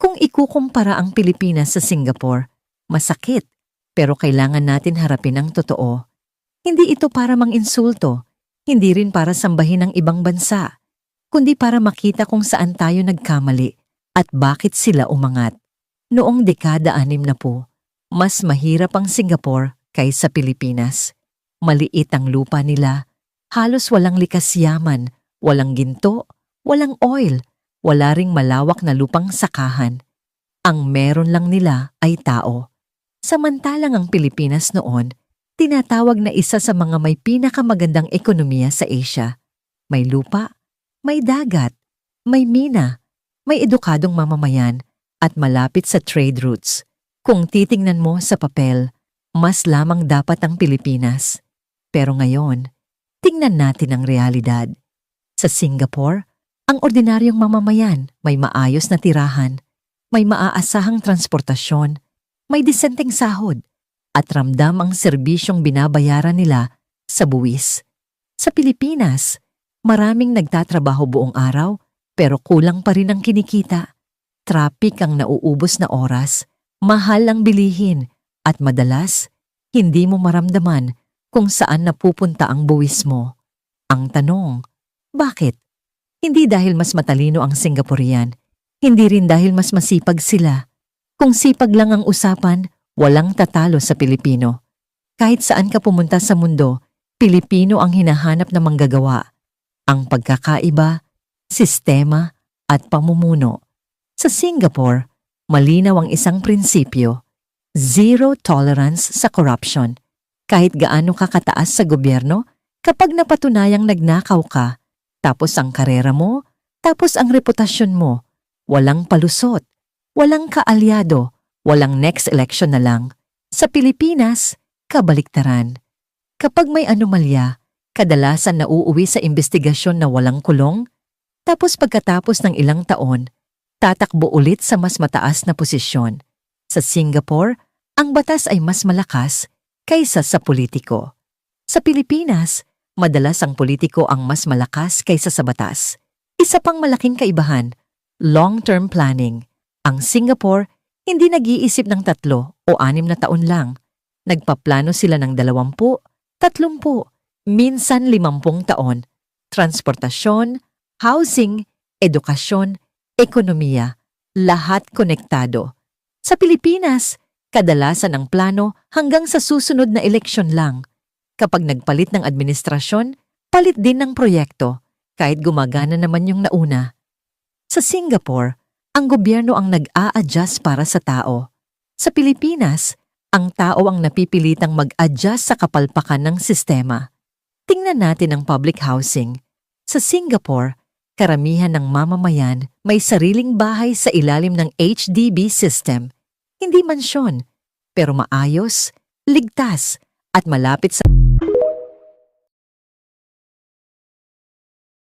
Kung ikukumpara ang Pilipinas sa Singapore, masakit, pero kailangan natin harapin ang totoo. Hindi ito para mang-insulto, hindi rin para sambahin ang ibang bansa, kundi para makita kung saan tayo nagkamali at bakit sila umangat. Noong dekada 60, mas mahirap ang Singapore kaysa Pilipinas. Maliit ang lupa nila, halos walang likas yaman, walang ginto, walang oil, wala ring malawak na lupang sakahan. Ang meron lang nila ay tao. Samantalang ang Pilipinas noon, tinatawag na isa sa mga may pinakamagandang ekonomiya sa Asia. May lupa, may dagat, may mina, may edukadong mamamayan, at malapit sa trade routes. Kung titingnan mo sa papel, mas lamang dapat ang Pilipinas. Pero ngayon, tingnan natin ang realidad. Sa Singapore, ang ordinaryong mamamayan may maayos na tirahan, may maaasahang transportasyon, may disenteng sahod, at ramdam ang serbisyong binabayaran nila sa buwis. Sa Pilipinas, maraming nagtatrabaho buong araw pero kulang pa rin ang kinikita. Traffic ang nauubos na oras, mahal ang bilihin, at madalas, hindi mo maramdaman kung saan napupunta ang buwis mo. Ang tanong, bakit? Hindi dahil mas matalino ang Singaporean, hindi rin dahil mas masipag sila. Kung sipag lang ang usapan, walang tatalo sa Pilipino. Kahit saan ka pumunta sa mundo, Pilipino ang hinahanap na manggagawa. Ang pagkakaiba, sistema, at pamumuno. Sa Singapore, malinaw ang isang prinsipyo, zero tolerance sa corruption. Kahit gaano ka kataas sa gobyerno, kapag napatunayang nagnakaw ka, tapos ang karera mo, tapos ang reputasyon mo, walang palusot, walang kaalyado, walang next election na lang. Sa Pilipinas, kabaliktaran. Kapag may anomalya, kadalasan nauuwi sa investigasyon na walang kulong, tapos pagkatapos ng ilang taon, tatakbo ulit sa mas mataas na posisyon. Sa Singapore, ang batas ay mas malakas kaysa sa politiko. Sa Pilipinas, madalas ang politiko ang mas malakas kaysa sa batas. Isa pang malaking kaibahan, long-term planning. Ang Singapore, hindi nag-iisip ng 3 o 6 na taon lang. Nagpaplano sila ng 20, 30, minsan 50 taon. Transportasyon, housing, edukasyon, ekonomiya, lahat konektado. Sa Pilipinas, kadalasan ang plano hanggang sa susunod na eleksyon lang. Kapag nagpalit ng administrasyon, palit din ng proyekto, kahit gumagana naman yung nauna. Sa Singapore, ang gobyerno ang nag-a-adjust para sa tao. Sa Pilipinas, ang tao ang napipilitang mag-adjust sa kapalpakan ng sistema. Tingnan natin ang public housing. Sa Singapore, karamihan ng mamamayan may sariling bahay sa ilalim ng HDB system. Hindi mansyon, pero maayos, ligtas, at malapit sa